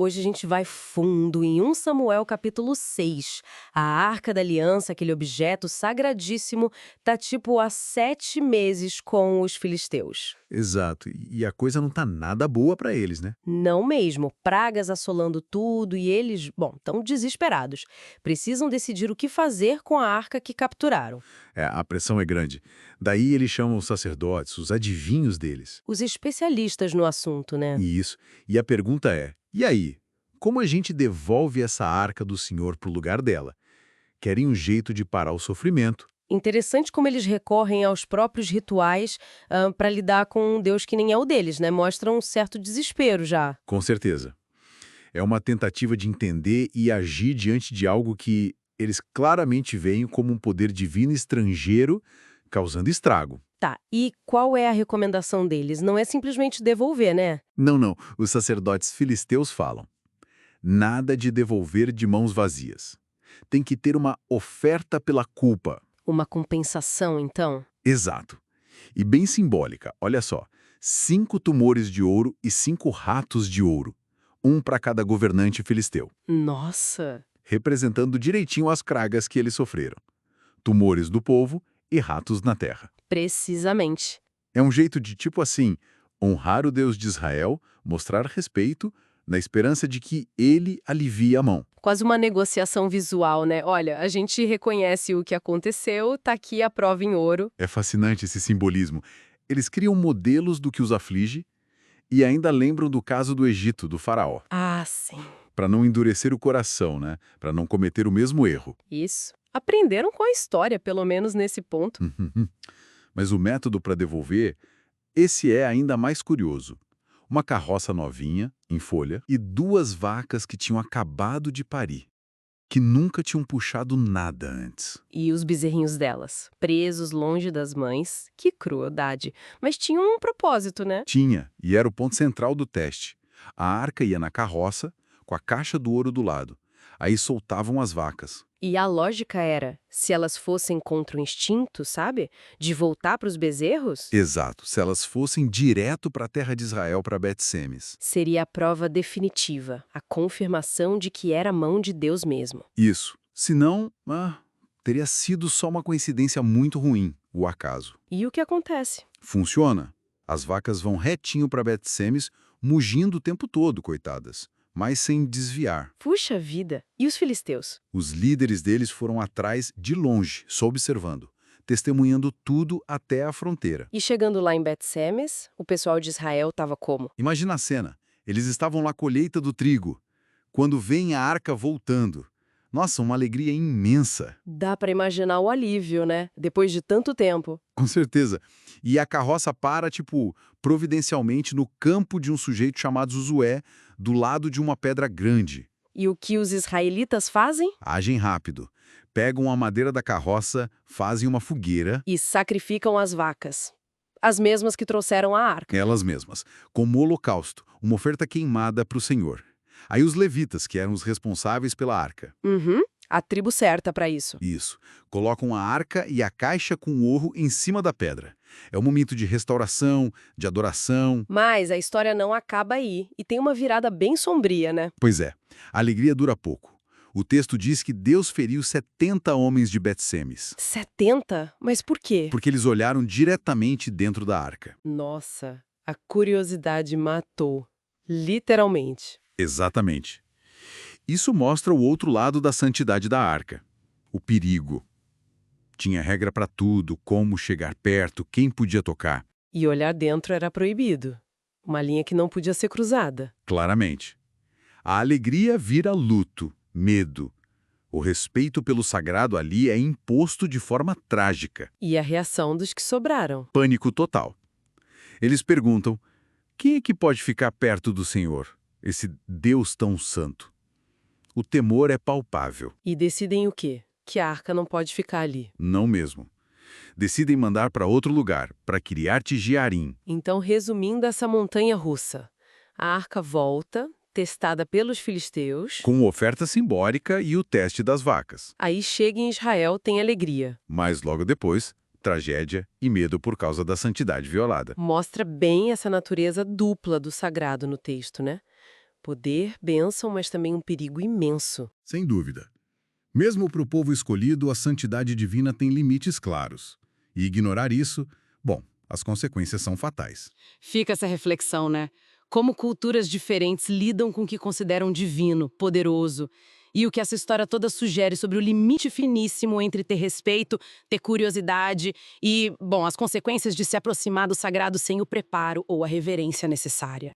Hoje a gente vai fundo em 1 Samuel capítulo 6. A Arca da Aliança, aquele objeto sagradíssimo, tá tipo há 7 meses com os filisteus. Exato. E a coisa não tá nada boa pra eles, né? Não mesmo, pragas assolando tudo e eles, bom, estão desesperados. Precisam decidir o que fazer com a arca que capturaram. A pressão é grande. Daí eles chamam os sacerdotes, os adivinhos deles. Os especialistas no assunto, né? E isso. E a pergunta é: e aí? Como a gente devolve essa arca do Senhor pro lugar dela? Querem um jeito de parar o sofrimento. Interessante como eles recorrem aos próprios rituais para lidar com um Deus que nem é o deles, né? Mostra um certo desespero já. Com certeza. É uma tentativa de entender e agir diante de algo que eles claramente veem como um poder divino estrangeiro causando estrago. Tá, e qual é a recomendação deles? Não é simplesmente devolver, né? Não. Os sacerdotes filisteus falam: nada de devolver de mãos vazias. Tem que ter uma oferta pela culpa. Uma compensação, então? Exato. E bem simbólica, olha só. 5 tumores de ouro e 5 ratos de ouro. Um para cada governante filisteu. Nossa! Representando direitinho as pragas que eles sofreram. Tumores do povo e ratos na terra. Precisamente. É um jeito de, tipo assim, honrar o Deus de Israel, mostrar respeito, na esperança de que ele alivie a mão. Quase uma negociação visual, né? Olha, a gente reconhece o que aconteceu, tá aqui a prova em ouro. É fascinante esse simbolismo. Eles criam modelos do que os aflige e ainda lembram do caso do Egito, do faraó. Ah, sim. Para não endurecer o coração, né? Para não cometer o mesmo erro. Isso. Aprenderam com a história, pelo menos nesse ponto. Mas o método para devolver, esse é ainda mais curioso. Uma carroça novinha, em folha, e 2 vacas que tinham acabado de parir, que nunca tinham puxado nada antes. E os bezerrinhos delas, presos longe das mães. Que crueldade. Mas tinham um propósito, né? Tinha, e era o ponto central do teste. A arca ia na carroça, com a caixa do ouro do lado. Aí soltavam as vacas. E a lógica era, se elas fossem contra o instinto, sabe? De voltar para os bezerros, Exato, se elas fossem direto para a terra de Israel, para Bet-Semes. seria a prova definitiva, a confirmação de que era a mão de Deus mesmo. Isso. Senão, teria sido só uma coincidência muito ruim, o acaso. E o que acontece? Funciona. As vacas vão retinho para Bet-Semes, mugindo o tempo todo, coitadas, mas sem desviar. Puxa vida! E os filisteus? Os líderes deles foram atrás de longe, só observando, testemunhando tudo até a fronteira. E chegando lá em Bet-Semes, o pessoal de Israel estava como? Imagina a cena. Eles estavam na colheita do trigo, quando vem a arca voltando. Nossa, uma alegria imensa. Dá para imaginar o alívio, né? Depois de tanto tempo. Com certeza. E a carroça para, providencialmente no campo de um sujeito chamado Josué, do lado de uma pedra grande. E o que os israelitas fazem? Agem rápido. Pegam a madeira da carroça, fazem uma fogueira, E sacrificam as vacas. As mesmas que trouxeram a arca. elas mesmas, como holocausto, uma oferta queimada para o Senhor. Aí os levitas, que eram os responsáveis pela arca. Uhum. A tribo certa para isso. Isso. Colocam a arca e a caixa com o ouro em cima da pedra. É um momento de restauração, de adoração. Mas a história não acaba aí. E tem uma virada bem sombria, né? Pois é, a alegria dura pouco. O texto diz que Deus feriu 70 homens de Bet-Semes, 70? Mas por quê? porque eles olharam diretamente dentro da arca. Nossa, a curiosidade matou. Literalmente. Exatamente. Isso mostra o outro lado da santidade da arca, o perigo. Tinha regra para tudo, como chegar perto, quem podia tocar. E olhar dentro era proibido. Uma linha que não podia ser cruzada. Claramente. A alegria vira luto, medo. O respeito pelo sagrado ali é imposto de forma trágica. E a reação dos que sobraram. Pânico total. Eles perguntam: quem é que pode ficar perto do Senhor, esse Deus tão santo? O temor é palpável. E decidem o quê? Que a arca não pode ficar ali. Não mesmo. Decidem mandar para outro lugar, para Kiriat Jearim. Então, resumindo essa montanha russa, a arca volta, testada pelos filisteus. Com oferta simbólica e o teste das vacas. Aí chega em Israel, tem alegria. Mas logo depois, tragédia e medo por causa da santidade violada. Mostra bem essa natureza dupla do sagrado no texto, né? Poder, bênção, mas também um perigo imenso. Sem dúvida. Mesmo para o povo escolhido, a santidade divina tem limites claros. E ignorar isso, bom, as consequências são fatais. Fica essa reflexão, né? Como culturas diferentes lidam com o que consideram divino, poderoso. E o que essa história toda sugere sobre o limite finíssimo entre ter respeito, ter curiosidade e, bom, as consequências de se aproximar do sagrado sem o preparo ou a reverência necessária.